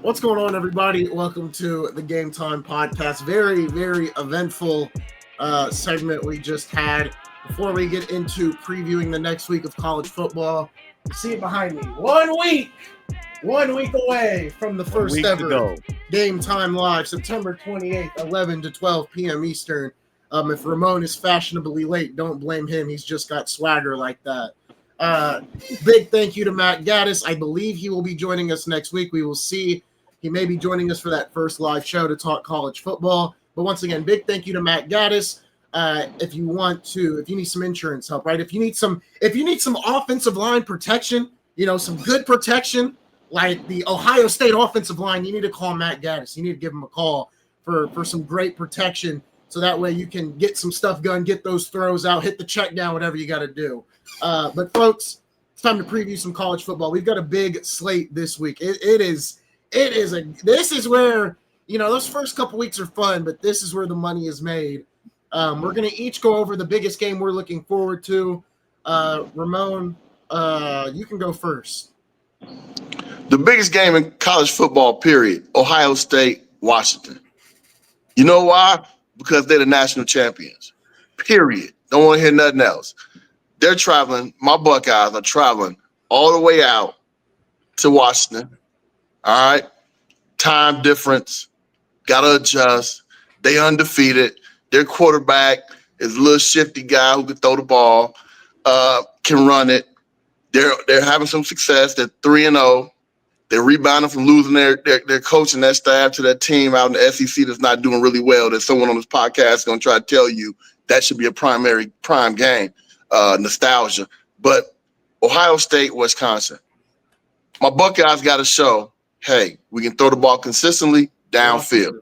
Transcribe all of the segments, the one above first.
What's going on, everybody? Welcome to the GameTime Podcast. Very, very eventful segment we just had. Before we get into previewing the next week of college football, you see it behind me. 1 week away from the first ever GameTime Live, September 28th, 11 to 12 p.m. Eastern. If Ramon is fashionably late, don't blame him. He's just got swagger like that. Big thank you to Matt Gaddis. I believe he will be joining us next week. We will see. He may be joining us for that first live show to talk college football. But once again, big thank you to Matt Gaddis. If you need some insurance help, right? If you need some offensive line protection, some good protection, like the Ohio State offensive line, you need to call Matt Gaddis. You need to give him a call for some great protection. So that way you can get some stuff done, get those throws out, hit the check down, whatever you got to do. But folks, it's time to preview some college football. We've got a big slate this week. This is where, those first couple weeks are fun, but this is where the money is made. We're going to each go over the biggest game we're looking forward to. Ramon, you can go first. The biggest game in college football, period. Ohio State, Washington. You know why? Because they're the national champions, period. Don't want to hear nothing else. They're traveling. My Buckeyes are traveling all the way out to Washington. All right. Time difference. Got to adjust. They undefeated. Their quarterback is a little shifty guy who can throw the ball, can run it. They're having some success. They're 3-0. They're rebounding from losing their coach and their staff to that team out in the SEC that's not doing really well. There's someone on this podcast is going to try to tell you that should be a prime game, nostalgia. But Ohio State, Wisconsin. My Buckeyes got to show, hey, we can throw the ball consistently downfield.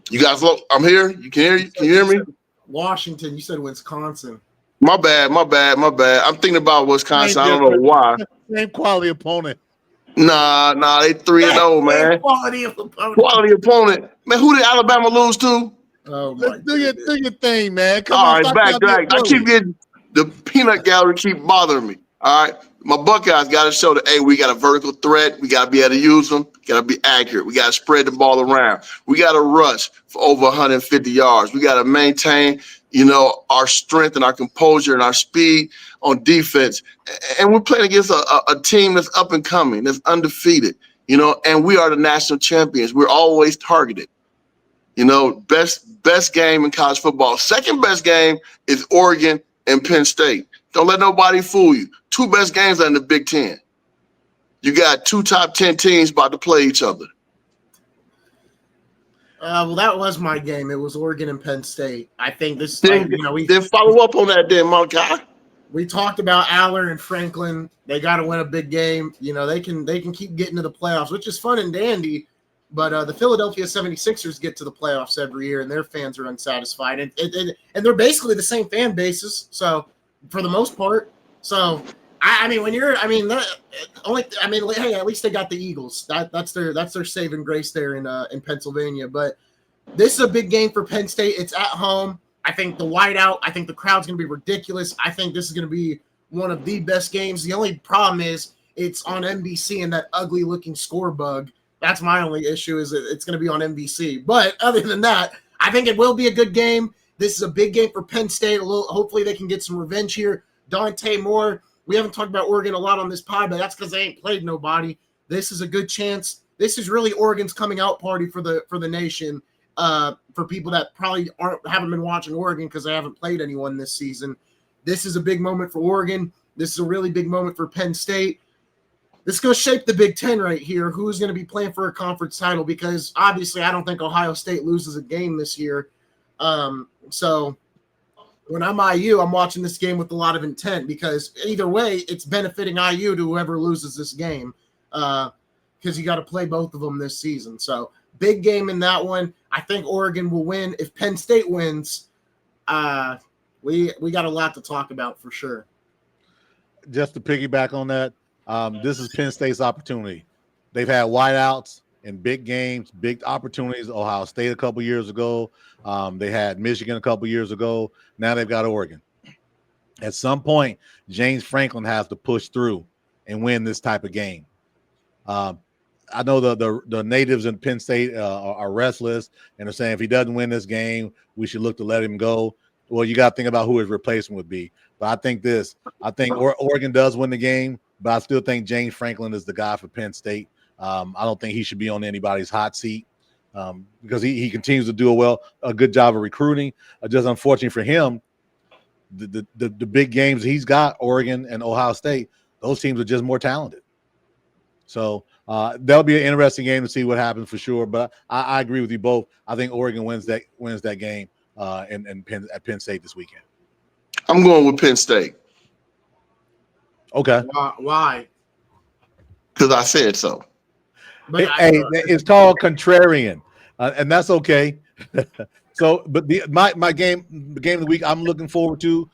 You guys, look, I'm here. You can hear me? Washington. You said Wisconsin. My bad. I'm thinking about Wisconsin. I don't know why. Same quality opponent. Nah, they 3-0, man. Quality opponent. Man, who did Alabama lose to? Oh, Let's do your thing, man. Come on, back. I keep getting the peanut gallery keep bothering me. All right. My Buckeyes got to show that, hey, we got a vertical threat. We got to be able to use them. Got to be accurate. We got to spread the ball around. We got to rush for over 150 yards. We got to maintain, our strength and our composure and our speed on defense. And we're playing against a team that's up and coming, that's undefeated, and we are the national champions. We're always targeted. Best game in college football. Second best game is Oregon and Penn State. Don't let nobody fool you. Two best games are in the Big Ten. You got two top 10 teams about to play each other. Well, that was my game. It was Oregon and Penn State. I think this. Then follow up on that, then, my guy. We talked about Aller and Franklin. They got to win a big game. They can keep getting to the playoffs, which is fun and dandy. But the Philadelphia 76ers get to the playoffs every year, and their fans are unsatisfied. And they're basically the same fan bases. So for the most part. So hey, at least they got the Eagles. That's their saving grace there in Pennsylvania. But this is a big game for Penn State. It's at home. I think the whiteout. I think the crowd's going to be ridiculous. I think this is going to be one of the best games. The only problem is it's on NBC and that ugly looking score bug. That's my only issue, is that it's going to be on NBC. But other than that, I think it will be a good game. This is a big game for Penn State. Hopefully they can get some revenge here. Dante Moore. We haven't talked about Oregon a lot on this pod, but that's because they ain't played nobody. This is a good chance. This is really Oregon's coming out party for the nation. For people that probably haven't been watching Oregon because they haven't played anyone this season. This is a big moment for Oregon. This is a really big moment for Penn State. This is going to shape the Big Ten right here. Who's going to be playing for a conference title? Because obviously I don't think Ohio State loses a game this year. So when I'm IU, I'm watching this game with a lot of intent, because either way, it's benefiting IU to whoever loses this game, because you got to play both of them this season. So big game in that one. I think Oregon will win. If Penn State wins, we got a lot to talk about for sure. Just to piggyback on that, this is Penn State's opportunity. They've had wideouts in big games, big opportunities. Ohio State a couple years ago. They had Michigan a couple years ago. Now they've got Oregon. At some point, James Franklin has to push through and win this type of game. I know the natives in Penn State are restless, and they're saying if he doesn't win this game, we should look to let him go. Well, you got to think about who his replacement would be. But I think Oregon does win the game, but I still think James Franklin is the guy for Penn State. I don't think he should be on anybody's hot seat because he continues to do a good job of recruiting. Just unfortunately for him, the big games he's got, Oregon and Ohio State, those teams are just more talented. So that'll be an interesting game to see what happens for sure. But I agree with you both. I think Oregon wins that game at Penn State this weekend. I'm going with Penn State. Okay. Why? Because I said so. It's called contrarian, and that's okay. So, but the game of the week I'm looking forward to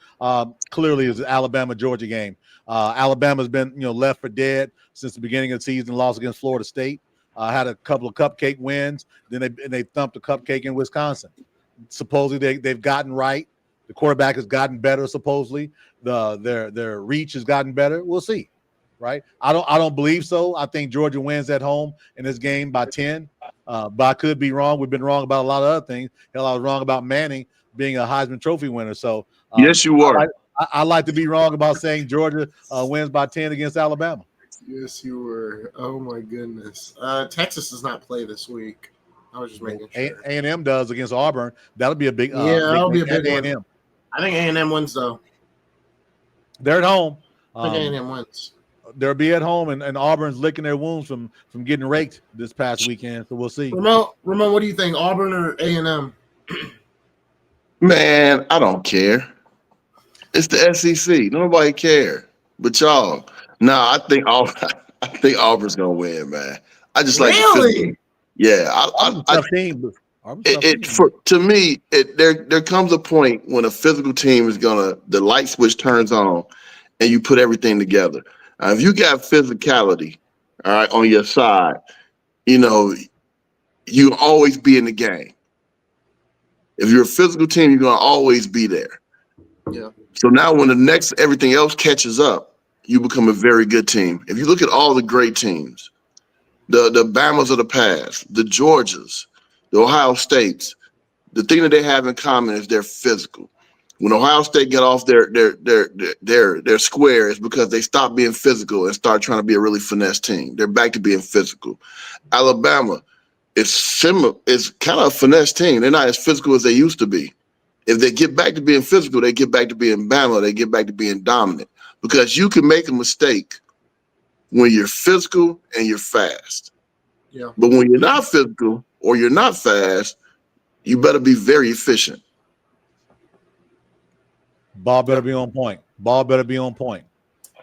clearly is the Alabama-Georgia game. Alabama's been left for dead since the beginning of the season. Lost against Florida State. Had a couple of cupcake wins. Then they thumped a cupcake in Wisconsin. Supposedly they've gotten right. The quarterback has gotten better. Supposedly their reach has gotten better. We'll see. Right? I don't believe so. I think Georgia wins at home in this game by 10. But I could be wrong. We've been wrong about a lot of other things. Hell, I was wrong about Manning being a Heisman Trophy winner. So yes, you were. I like to be wrong about saying Georgia wins by 10 against Alabama. Yes, you were. Oh my goodness. Texas does not play this week. I was just making sure. A&M does against Auburn. That'll be a big. That'll be a big A&M. one. I think A&M wins though. They're at home. I think A&M wins. They'll be at home, and Auburn's licking their wounds from getting raked this past weekend. So we'll see. Ramon, what do you think? Auburn or A&M? Man, I don't care. It's the SEC. Nobody care but y'all. Nah, I think Auburn's gonna win, man. I just like really. Yeah, to me, there comes a point when a physical team is the light switch turns on, and you put everything together. If you got physicality, all right, on your side, you always be in the game. If you're a physical team, you're gonna always be there. Yeah. So now when everything else catches up, you become a very good team. If you look at all the great teams, the Bamas of the past, the Georgias, the Ohio States, the thing that they have in common is they're physical. When Ohio State got off their square, it's because they stopped being physical and started trying to be a really finesse team. They're back to being physical. Alabama is similar. It's kind of a finesse team. They're not as physical as they used to be. If they get back to being physical, they get back to being Bama. They get back to being dominant because you can make a mistake when you're physical and you're fast. Yeah. But when you're not physical or you're not fast, you better be very efficient. Ball better be on point.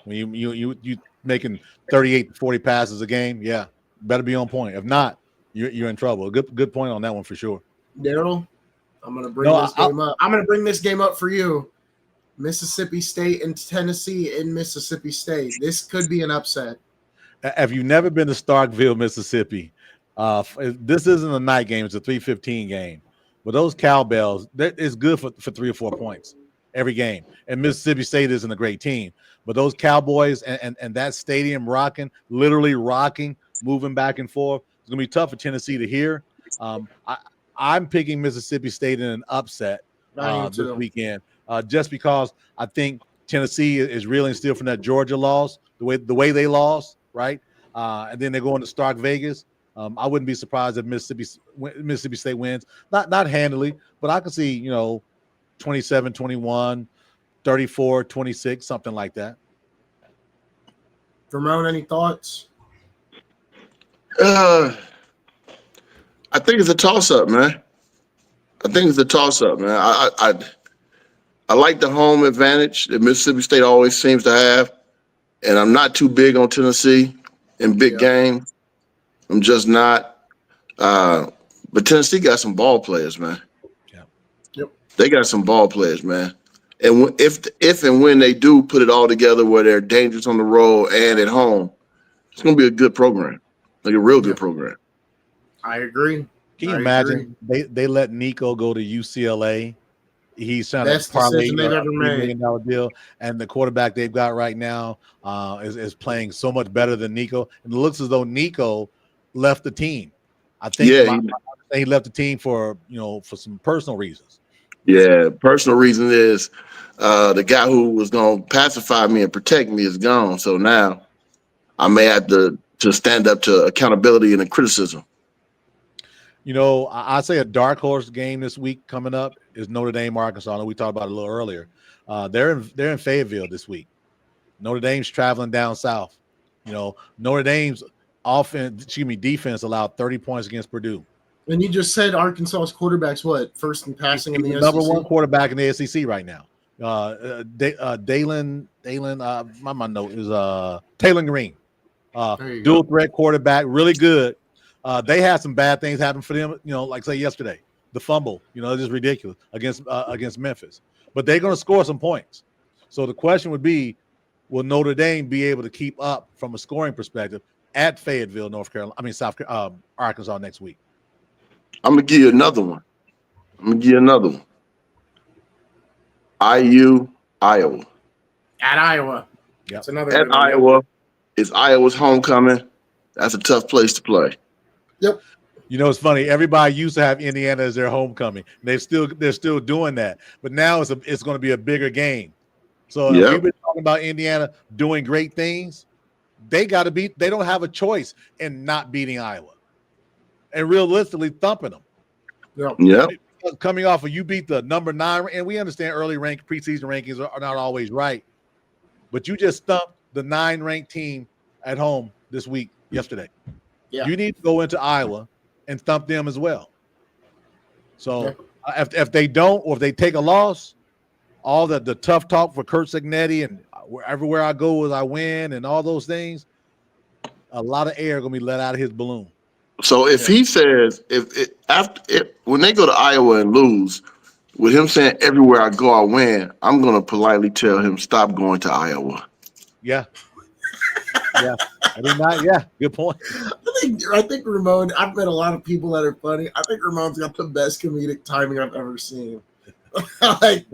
When you making 38 to 40 passes a game, yeah, better be on point. If not, you're in trouble. Good point on that one for sure. Darrell, I'm gonna bring this game up. I'm gonna bring this game up for you. Mississippi State and Tennessee in Mississippi State. This could be an upset. If you've never been to Starkville, Mississippi, this isn't a night game. It's a 3:15 game. But those cowbells, it's good for 3 or 4 points every game. And Mississippi State isn't a great team. But those Cowboys and that stadium literally rocking, moving back and forth, it's going to be tough for Tennessee to hear. I'm picking Mississippi State in an upset this weekend just because I think Tennessee is reeling still from that Georgia loss, the way they lost, right? And then they're going to Stark Vegas. I wouldn't be surprised if Mississippi State wins. Not handily, but I can see, 27-21, 34-26, something like that. Ramon, any thoughts? I think it's a toss-up, man. I like the home advantage that Mississippi State always seems to have, and I'm not too big on Tennessee in big games. I'm just not. But Tennessee got some ball players, man. Yeah. Yep. They got some ball players, man. And if and when they do put it all together where they're dangerous on the road and at home, it's going to be a good program, like a real good program. I agree. Can you imagine they let Nico go to UCLA? He's trying Best to parlay decision they've ever $3 million deal, and the quarterback they've got right now is playing so much better than Nico. And it looks as though Nico left the team. I think he left the team for some personal reasons. Yeah, personal reason is the guy who was going to pacify me and protect me is gone. So now I may have to stand up to accountability and criticism. I say a dark horse game this week coming up is Notre Dame, Arkansas. I know we talked about it a little earlier. They're in Fayetteville this week. Notre Dame's traveling down south. Notre Dame's defense allowed 30 points against Purdue. And you just said Arkansas's quarterback's what? First in passing in the number SEC? one quarterback in the SEC right now. Dalen, my note is Taylor Green. Dual threat quarterback, really good. They had some bad things happen for them, like say yesterday, the fumble, just ridiculous against Memphis. But they're going to score some points. So the question would be, will Notre Dame be able to keep up from a scoring perspective at Fayetteville, Arkansas next week? I'm gonna give you another one. IU, Iowa. At Iowa. Yep. That's another At Iowa. It's Iowa's homecoming. That's a tough place to play. Yep. It's funny. Everybody used to have Indiana as their homecoming. They're still doing that, but now it's going to be a bigger game. So if we've been talking about Indiana doing great things, they got to beat. They don't have a choice in not beating Iowa, and realistically thumping them. Yeah. Coming off of you beat the number 9, and we understand preseason rankings are not always right, but you just thumped the 9-ranked team at home this week yesterday. Yeah. You need to go into Iowa and thump them as well. So if they don't, or if they take a loss, all the tough talk for Kurt Signetti and everywhere I go as I win and all those things, a lot of air going to be let out of his balloon. So if he says when they go to Iowa and lose, with him saying everywhere I go I win, I'm going to politely tell him stop going to Iowa. Yeah. Yeah. Yeah. Good point. I think Ramon. I've met a lot of people that are funny. I think Ramon's got the best comedic timing I've ever seen. That's a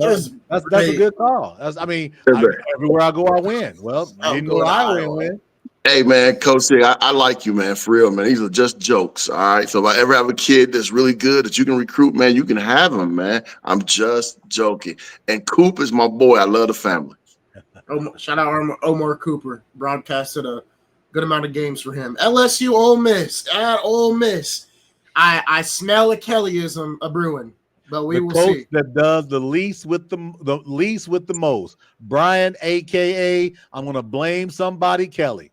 good call. Everywhere I go I win. Well, you didn't go to Iowa and win. Hey, man, Coach C, I like you, man, for real, man. These are just jokes, all right? So if I ever have a kid that's really good that you can recruit, man, you can have him, man. I'm just joking. And Coop is my boy. I love the family. Shout out Omar Cooper. Broadcasted a good amount of games for him. LSU, Ole Miss. At Ole Miss. I smell a Kellyism a brewing, but we will see. The coach that does the least with the most. Brian, a.k.a. I'm going to blame somebody, Kelly.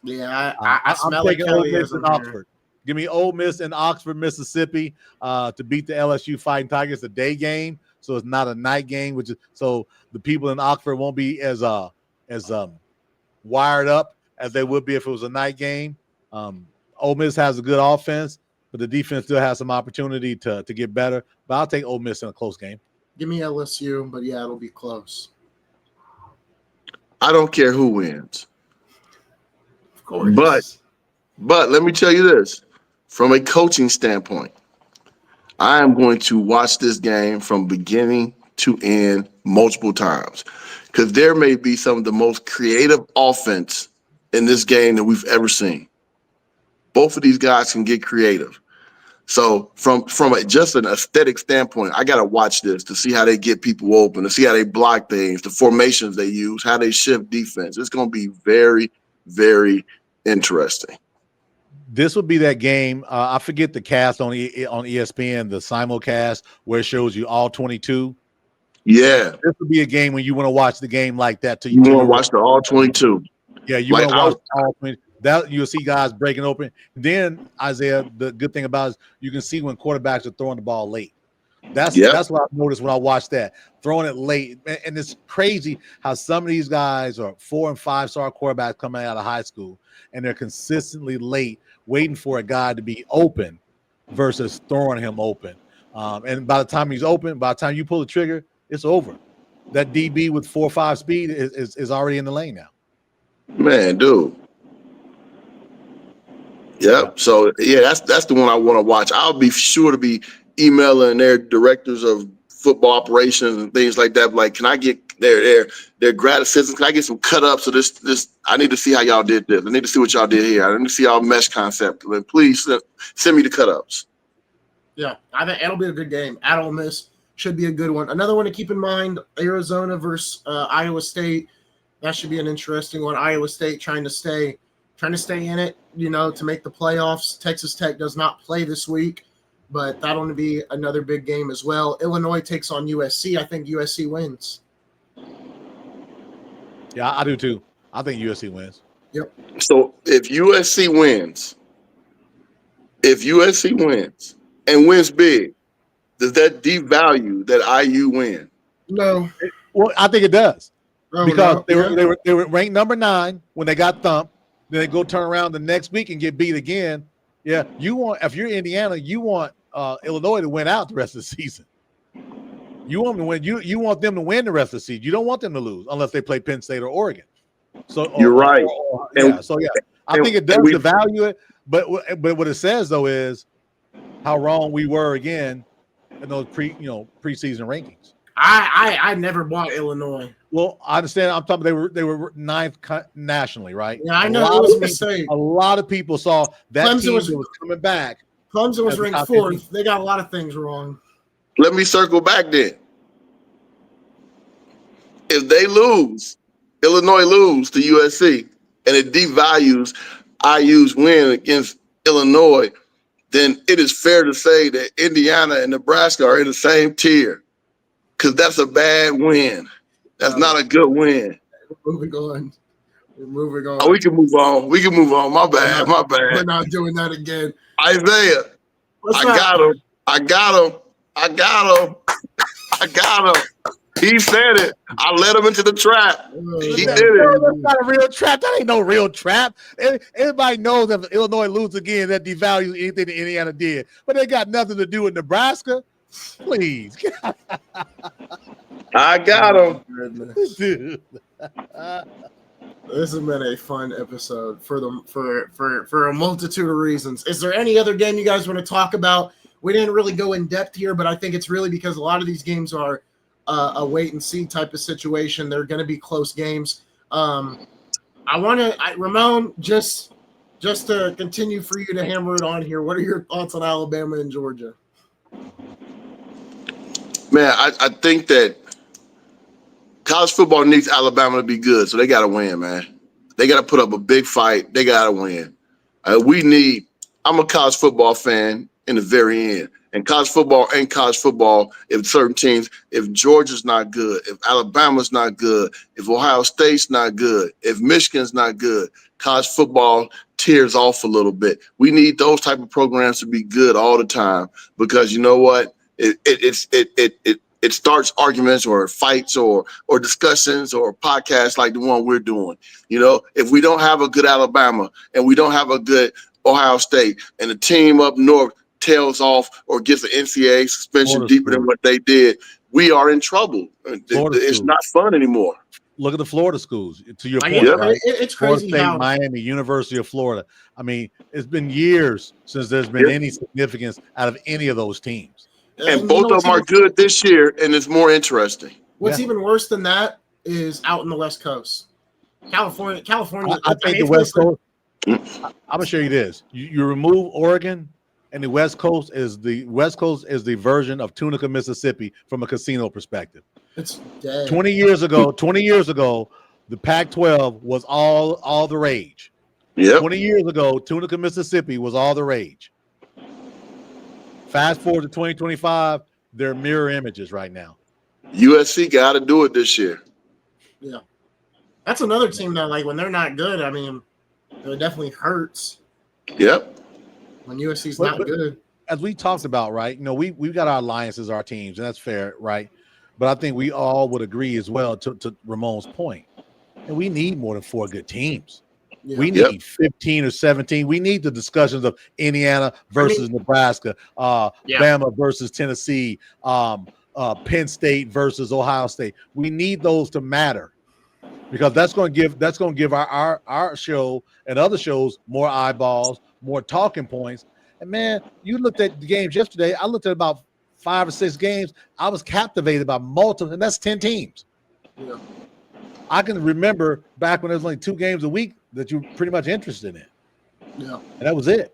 Yeah, I smell taking Ole Miss in Oxford. Give me Ole Miss in Oxford, Mississippi, to beat the LSU Fighting Tigers. A day game, so it's not a night game. So the people in Oxford won't be as wired up as they would be if it was a night game. Ole Miss has a good offense, but the defense still has some opportunity to get better. But I'll take Ole Miss in a close game. Give me LSU, but yeah, it'll be close. I don't care who wins. Of course. But let me tell you this. From a coaching standpoint, I am going to watch this game from beginning to end multiple times because there may be some of the most creative offense in this game that we've ever seen. Both of these guys can get creative. So from just an aesthetic standpoint, I got to watch this to see how they get people open, to see how they block things, the formations they use, how they shift defense. It's going to be very, very interesting. This would be that game. I forget the cast on ESPN, the simulcast where it shows you all 22. Yeah. This would be a game when you want to watch the game like that. You want to watch the all 22. Yeah, you want to watch all 22. That you'll see guys breaking open. Then Isaiah, the good thing about it is you can see when quarterbacks are throwing the ball late. That's what I noticed when I watched that, throwing it late. And it's crazy how some of these guys are 4- and 5-star quarterbacks coming out of high school, and they're consistently late, waiting for a guy to be open versus throwing him open. And by the time he's open, by the time you pull the trigger, it's over. That DB with 4.5 speed is already in the lane now. Man, dude. Yep. So yeah, that's the one I want to watch. I'll be sure to be emailing their directors of football operations and things like that. Like, can I get their grad assistants. Can I get some cut ups of this? I need to see how y'all did this. I need to see what y'all did here. I need to see y'all mesh concept. Please send me the cut ups. Yeah, I think it'll be a good game. At Ole Miss should be a good one. Another one to keep in mind: Arizona versus Iowa State. That should be an interesting one. Iowa State trying to stay in it, to make the playoffs. Texas Tech does not play this week, but that'll be another big game as well. Illinois takes on USC. I think USC wins. Yeah, I do too. I think USC wins. Yep. So if USC wins and wins big, does that devalue that IU win? No. Well, I think it does. Because no. they were ranked number 9 when they got thumped. Then they go turn around the next week and get beat again. Yeah, if you're Indiana, you want Illinois to win out the rest of the season. You want them to win. You want them to win the rest of the season. You don't want them to lose unless they play Penn State or Oregon. So you're right. I think it does devalue it. But what it says though is how wrong we were again in those preseason rankings. I never bought Illinois. Well, I understand. I'm talking. They were 9th nationally, right? Yeah, I know it was a mistake. A lot of people saw that Clemson team was coming back. Clemson was ranked 4th. They got a lot of things wrong. Let me circle back then. If they lose, Illinois lose to USC, and it devalues IU's win against Illinois, then it is fair to say that Indiana and Nebraska are in the same tier, because that's a bad win. That's not a good win. We're moving on. Oh, we can move on. My bad. We're not doing that again. Isaiah, I got him. He said it. I led him into the trap. He did it. That's not a real trap. That ain't no real trap. Everybody knows that if Illinois loses again, that devalues anything that Indiana did. But they got nothing to do with Nebraska. Please. I got him. Dude. This has been a fun episode for a multitude of reasons. Is there any other game you guys want to talk about? We didn't really go in depth here, but I think it's really because a lot of these games are a wait and see type of situation. They're going to be close games. Ramon, just to continue for you to hammer it on here, what are your thoughts on Alabama and Georgia? Man, I think that college football needs Alabama to be good, so they got to win, man. They got to put up a big fight. They got to win. I'm a college football fan in the very end. And college football ain't college football if certain teams, if Georgia's not good, if Alabama's not good, if Ohio State's not good, if Michigan's not good, college football tears off a little bit. We need those type of programs to be good all the time, because you know what? It starts arguments or fights or discussions or podcasts like the one we're doing. If we don't have a good Alabama and we don't have a good Ohio State, and the team up north tails off or gets an NCAA suspension deeper than what they did, we are in trouble. It's not fun anymore. Look at the Florida schools. To your point, right? It's crazy. Florida State, Miami, University of Florida. I mean, it's been years since there's been any significance out of any of those teams. And both of them are good this year, and it's more interesting. What's even worse than that is out in the West Coast. California. I think the West Coast. I'm gonna show you this. You remove Oregon, and the West Coast is the version of Tunica, Mississippi, from a casino perspective. It's dead. 20 years ago, the Pac-12 was all the rage. Yep. 20 years ago, Tunica, Mississippi was all the rage. Fast forward to 2025, they're mirror images right now. USC got to do it this year. Yeah. That's another team that, like, when they're not good, I mean, it definitely hurts. Yep. When USC's not good. As we talked about, right? We've got our alliances, our teams, and that's fair, right? But I think we all would agree as well to Ramon's point. And we need more than 4 good teams. Yeah. We need 15 or 17. We need the discussions of Indiana versus Nebraska, Bama versus Tennessee, Penn State versus Ohio State. We need those to matter, because that's going to give our show and other shows more eyeballs, more talking points. And man, you looked at the games yesterday. I looked at about 5 or 6 games. I was captivated by multiple, and that's 10 teams. Yeah. I can remember back when there was only 2 games a week that you were pretty much interested in. Yeah. And that was it.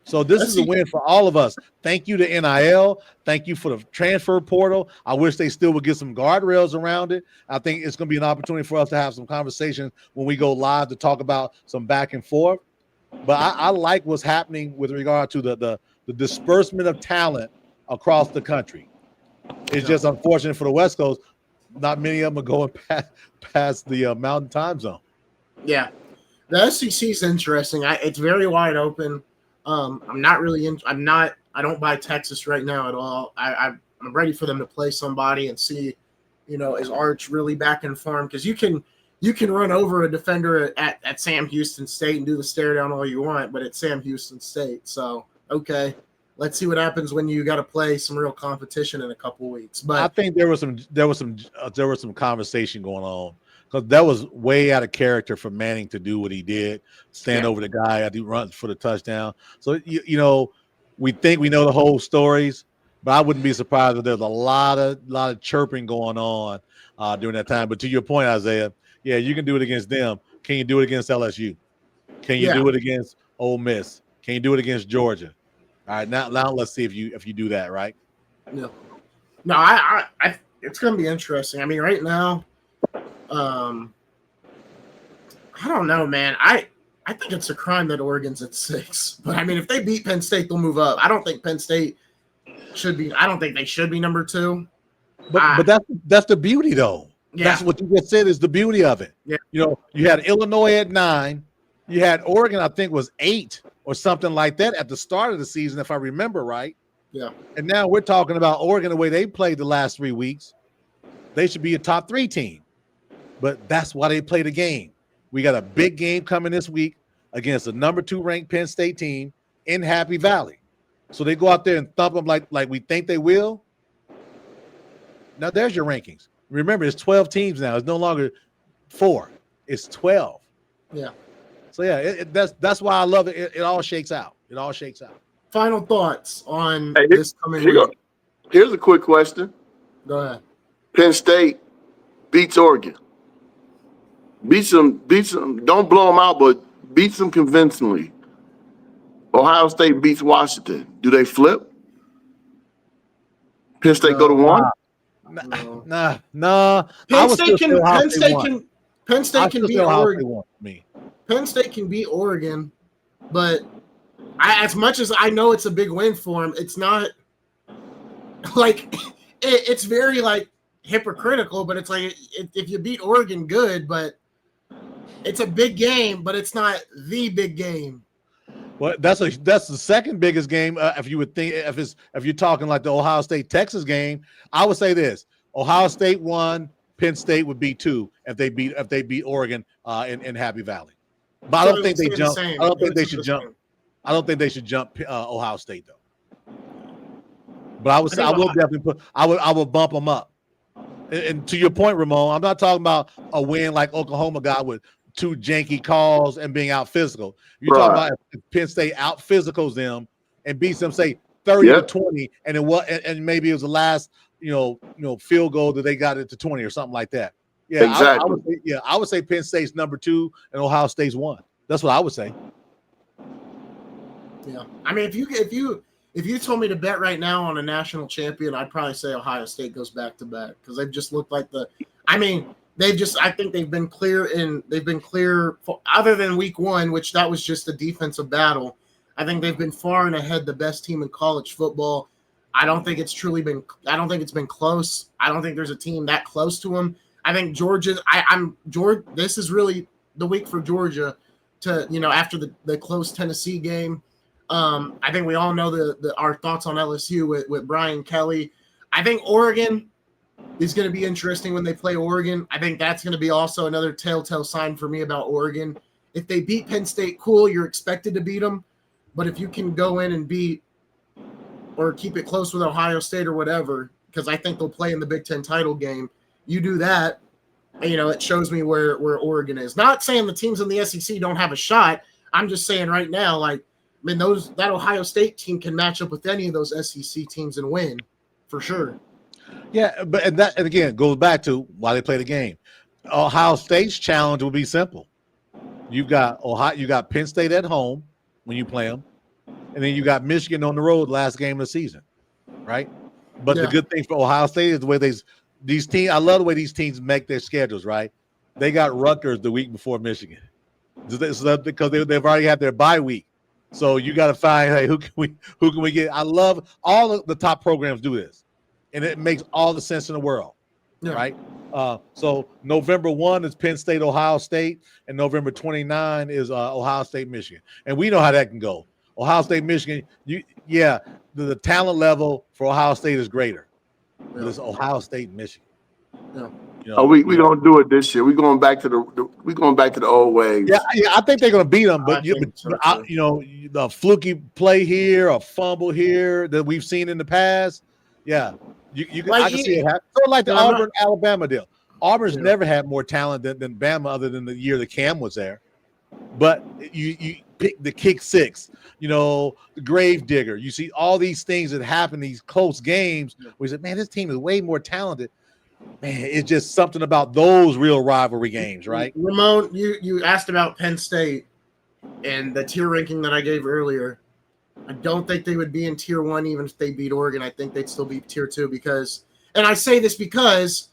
So this is a win for all of us. Thank you to NIL. Thank you for the transfer portal. I wish they still would get some guardrails around it. I think it's going to be an opportunity for us to have some conversation when we go live to talk about some back and forth. But I like what's happening with regard to the disbursement of talent across the country. It's just unfortunate for the West Coast. Not many of them are going past the Mountain Time Zone. Yeah. The SEC is interesting. It's very wide open. I'm not really I don't buy Texas right now at all. I'm ready for them to play somebody and see, is Arch really back in form? Because you can run over a defender at Sam Houston State and do the stare down all you want, but it's Sam Houston State. So, okay, let's see what happens when you got to play some real competition in a couple weeks. But I think there was some conversation going on, because that was way out of character for Manning to do what he did, stand over the guy as he runs for the touchdown. So we think we know the whole stories, but I wouldn't be surprised if there's a lot of chirping going on during that time. But to your point, Isaiah, yeah, you can do it against them. Can you do it against LSU? Can you do it against Ole Miss? Can you do it against Georgia? All right, now let's see if you do that, right? No, I it's going to be interesting. I mean, right now, I don't know, man. I think it's a crime that Oregon's at 6. But I mean, if they beat Penn State, they'll move up. I don't think Penn State should be. I don't think they should be number 2. But that's the beauty, though. Yeah. That's what you just said is the beauty of it. Yeah. You had Illinois at 9. You had Oregon, I think, was 8 or something like that at the start of the season, if I remember right. Yeah. And now we're talking about Oregon, the way they played the last 3 weeks. They should be a top 3 team. But that's why they play the game. We got a big game coming this week against the number 2 ranked Penn State team in Happy Valley. So they go out there and thump them like we think they will. Now there's your rankings. Remember, it's 12 teams now. It's no longer 4. It's 12. Yeah. So yeah, that's why I love it. It all shakes out. It all shakes out. Final thoughts on this coming week. Here's a quick question. Go ahead. Penn State beats Oregon. Beats them. Don't blow them out, but beats them convincingly. Ohio State beats Washington. Do they flip? Penn State go to 1? Nah. Penn State can beat Oregon. Penn State can beat Oregon, but as much as I know it's a big win for them, it's not like it's very like hypocritical. But it's like if you beat Oregon, good, but it's a big game, but it's not the big game. Well, that's the second biggest game. If you would think, if you're talking like the Ohio State Texas game, I would say this: Ohio State 1, Penn State would be 2 if they beat Oregon in Happy Valley. But I don't think they jump. I don't think they should jump. I don't think they should jump Ohio State though. But I will definitely I will bump them up. And to your point, Ramon, I'm not talking about a win like Oklahoma got with 2 janky calls and being out physical. You're talking about if Penn State out physicals them and beats them, say 30-20, and maybe it was the last field goal that they got it to 20 or something like that. Yeah, exactly. I would say Penn State's number 2 and Ohio State's 1. That's what I would say. Yeah, I mean, if you told me to bet right now on a national champion, I'd probably say Ohio State goes back to back because they've just looked like I think they've been clear for, other than week 1, which that was just a defensive battle. I think they've been far and ahead the best team in college football. I don't think it's been close. I don't think there's a team that close to them. I think Georgia, this is really the week for Georgia to, after the close Tennessee game. I think we all know our thoughts on LSU with Brian Kelly. I think Oregon is going to be interesting when they play Oregon. I think that's going to be also another telltale sign for me about Oregon. If they beat Penn State, cool, you're expected to beat them. But if you can go in and beat or keep it close with Ohio State or whatever, because I think they'll play in the Big Ten title game, you do that, it shows me where Oregon is. Not saying the teams in the SEC don't have a shot. I'm just saying right now, that Ohio State team can match up with any of those SEC teams and win for sure. Yeah, but and again goes back to why they play the game. Ohio State's challenge will be simple. You got Penn State at home when you play them, and then you got Michigan on the road last game of the season, right? But the good thing for Ohio State is the way these teams. I love the way these teams make their schedules. Right? They got Rutgers the week before Michigan, because they've already had their bye week. So you got to find, hey, who can we get? I love all of the top programs do this, and it makes all the sense in the world, right? So November 1 is Penn State, Ohio State, and November 29 is Ohio State, Michigan, and we know how that can go. Ohio State, Michigan, the talent level for Ohio State is greater. But it's Ohio State, Michigan. Yeah. We gonna do it this year. We're going back to the old ways. Yeah, I think they're gonna beat them, but the fluky play here, a fumble here that we've seen in the past. Yeah, I can see it happen. Sort of like the Auburn Alabama deal. Auburn's never had more talent than Bama, other than the year that Cam was there. But you pick the kick six, the grave digger. You see all these things that happen, these close games. We said, man, this team is way more talented. Man, it's just something about those real rivalry games, right? Ramon, you asked about Penn State and the tier ranking that I gave earlier. I don't think they would be in tier 1 even if they beat Oregon. I think they'd still be tier 2 because, and I say this because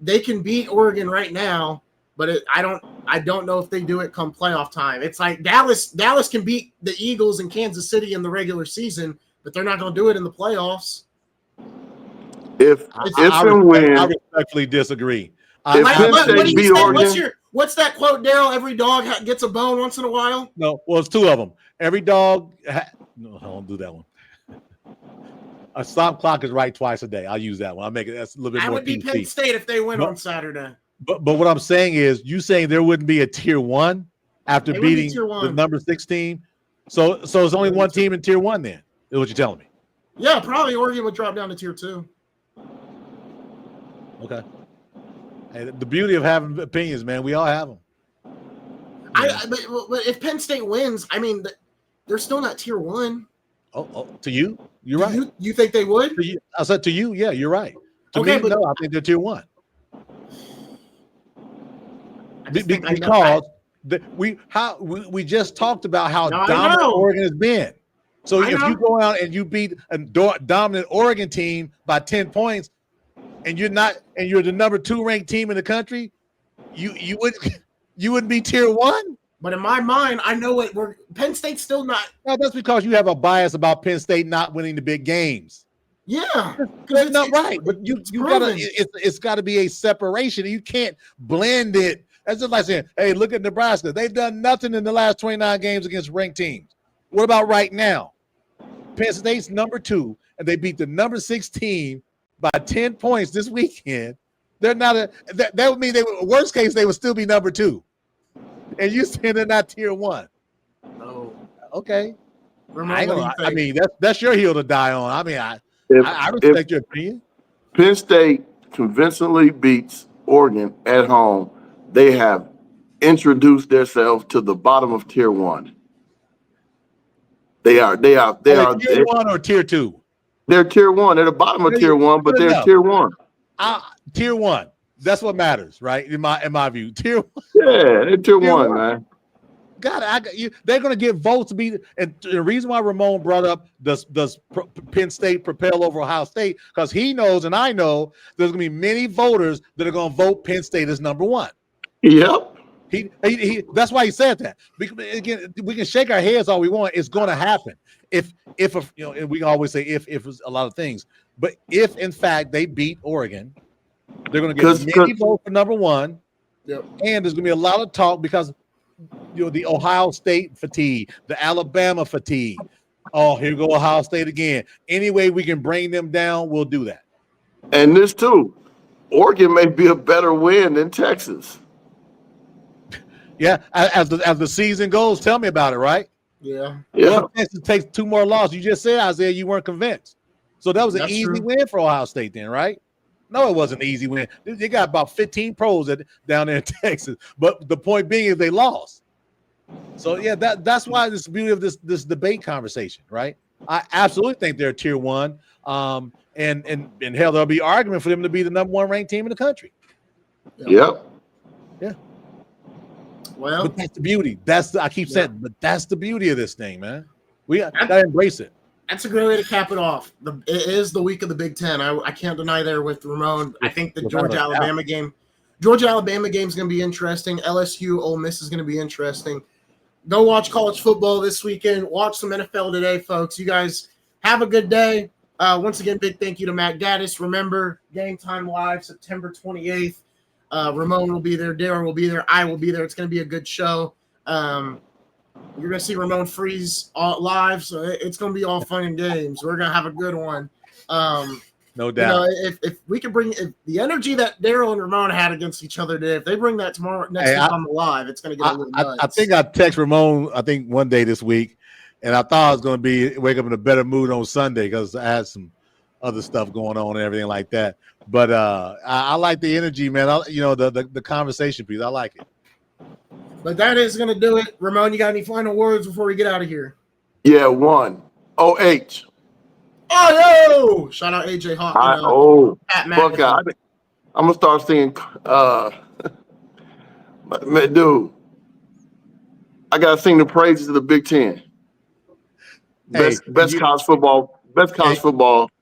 they can beat Oregon right now, but I don't know if they do it come playoff time. It's like Dallas can beat the Eagles and Kansas City in the regular season, but they're not going to do it in the playoffs. I respectfully disagree. What's that quote, Darrell? Every dog gets a bone once in a while. No, well, it's two of them. Every dog. No, I won't do that one. A stop clock is right twice a day. I'll use that one. I'll make it. That's a little bit more. I would be Penn State if they win on Saturday. But what I'm saying is, you saying there wouldn't be a tier 1 after beating the number 6 team. So it's only one team in tier 1 then. Is what you're telling me? Yeah, probably Oregon would drop down to tier 2. Okay. Hey, the beauty of having opinions, man, we all have them. But if Penn State wins, I mean, they're still not tier 1. Oh, to you, you're right. You think they would? I said to you, yeah, you're right. To me, no, I think they're tier 1. Because we just talked about how dominant Oregon has been. So if you go out and you beat a dominant Oregon team by 10 points, and you're the number 2 ranked team in the country, you wouldn't be tier 1. But in my mind, I know Penn State's still not. No, that's because you have a bias about Penn State not winning the big games. Yeah, that's not right. But you gotta. It's got to be a separation. You can't blend it. That's just like saying, "Hey, look at Nebraska. They've done nothing in the last 29 games against ranked teams. What about right now? Penn State's number 2, and they beat the number 6 team by 10 points this weekend. They're not that would mean worst case they would still be number 2. And you saying they're not tier 1. Oh. Okay. I mean, that's your hill to die on. I mean, I respect your opinion. Penn State convincingly beats Oregon at home. They have introduced themselves to the bottom of tier 1. They are tier 1 or tier 2. They're tier 1. They're the bottom of tier 1, but they're tier 1. Tier 1. That's what matters, right? In my view, tier 1. Yeah, they're tier 1, man. They're going to get votes to be. And the reason why Ramon brought up does Penn State propel over Ohio State, because he knows and I know there's going to be many voters that are going to vote Penn State as number 1. Yep. He that's why he said that. Again, we can shake our heads all we want. It's going to happen. If and we can always say if it's a lot of things, but if in fact they beat Oregon, they're going to get many votes for number 1. Yep. And there's going to be a lot of talk because the Ohio State fatigue, the Alabama fatigue. Oh, here go Ohio State again. Any way we can bring them down, we'll do that. And this too, Oregon may be a better win than Texas. Yeah, as the season goes, tell me about it, right? Yeah. Well, Texas takes 2 more losses. You just said, Isaiah, you weren't convinced. So that was an easy win for Ohio State then, right? No, it wasn't an easy win. They got about 15 pros down there in Texas. But the point being is they lost. So, yeah, that's why this beauty of this debate conversation, right? I absolutely think they're tier one. And hell, there'll be argument for them to be the number one ranked team in the country. Yep. Yeah. Well, but that's the beauty. I keep saying, but that's the beauty of this thing, man. We gotta embrace it. That's a great way to cap it off. It is the week of the Big Ten. I can't deny there with Ramon. I think the Georgia-Alabama game is going to be interesting. LSU, Ole Miss is going to be interesting. Go watch college football this weekend. Watch some NFL today, folks. You guys have a good day. Once again, big thank you to Matt Gaddis. Remember, Game Time Live, September 28th. Ramon will be there. Darrell will be there. I will be there. It's going to be a good show. You're going to see Ramon freeze live, so it's going to be all fun and games. We're going to have a good one. No doubt. If we can bring the energy that Darrell and Ramon had against each other today, if they bring that next week on the live, it's going to get a little nuts. I think I text Ramon, one day this week, and I thought I was going to wake up in a better mood on Sunday because I had some other stuff going on and everything like that. But I like the energy, man. The conversation piece. I like it. But that is going to do it. Ramon, you got any final words before we get out of here? Yeah, one. OH. Oh, yo! Shout out AJ Hawk. Buckeye. I'm going to start singing. Dude, I got to sing the praises of the Big Ten. Best college football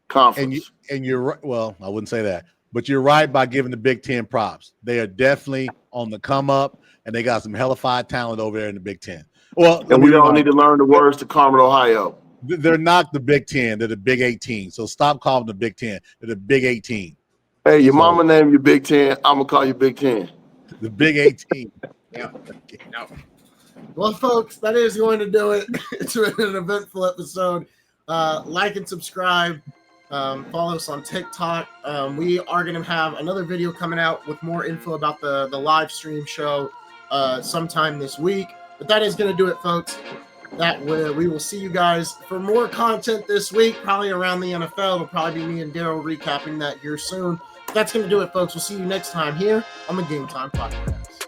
conference. And you're right. Well, I wouldn't say that. But you're right by giving the Big Ten props. They are definitely on the come up. And they got some hellified talent over there in the Big Ten. Well, and we all need to learn the words to Carmen, Ohio. They're not the Big Ten. They're the Big 18. So stop calling them the Big Ten. They're the Big 18. Hey, your mama named you Big Ten. I'm going to call you Big Ten. The Big 18. Yeah. Well, folks, that is going to do it. It's been an eventful episode. Like and subscribe. Follow us on TikTok. We are going to have another video coming out with more info about the live stream show sometime this week. But that is going to do it, folks. We will see you guys for more content this week, probably around the NFL. It'll probably be me and Darrell recapping that here soon. That's going to do it, folks. We'll see you next time here on the Game Time Podcast.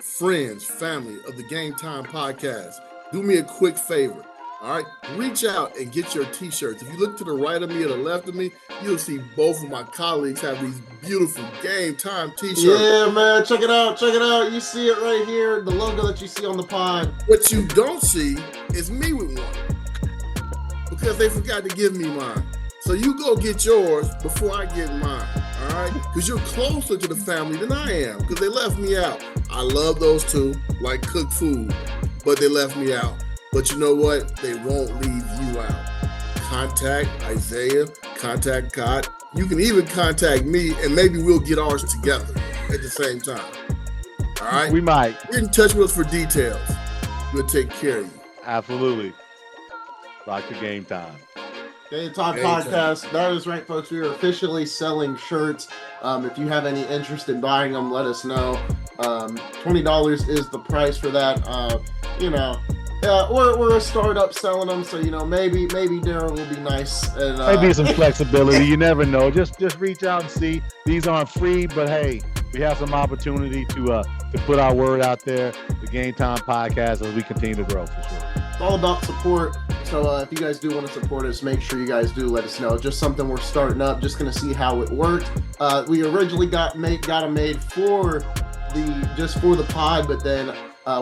Friends, family of the Game Time Podcast, do me a quick favor. All right, reach out and get your T-shirts. If you look to the right of me or the left of me, you'll see both of my colleagues have these beautiful Game Time T-shirts. Yeah, man, check it out. You see it right here, the logo that you see on the pod. What you don't see is me with one because they forgot to give me mine. So you go get yours before I get mine, all right? Because you're closer to the family than I am because they left me out. I love those two, like cooked food, but they left me out. But you know what? They won't leave you out. Contact Isaiah, contact God. You can even contact me, and maybe we'll get ours together at the same time. All right? We might. Get in touch with us for details. We'll take care of you. Absolutely. Rock the Game Time. Game Time Podcast. That is right, folks. We are officially selling shirts. If you have any interest in buying them, let us know. $20 is the price for that. We're a startup selling them, so maybe Darrell will be nice. And, maybe some flexibility. You never know. Just reach out and see. These aren't free, but hey, we have some opportunity to put our word out there. The Game Time Podcast as we continue to grow, for sure. It's all about support. So if you guys do want to support us, make sure you guys do let us know. Just something we're starting up. Just gonna see how it worked. We originally got them made for the pod, but then.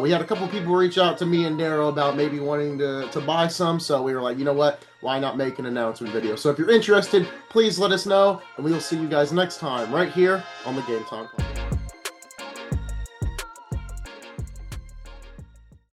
We had a couple people reach out to me and Darrell about maybe wanting to buy some. So we were like, you know what? Why not make an announcement video? So if you're interested, please let us know. And we will see you guys next time right here on the Game Time Podcast.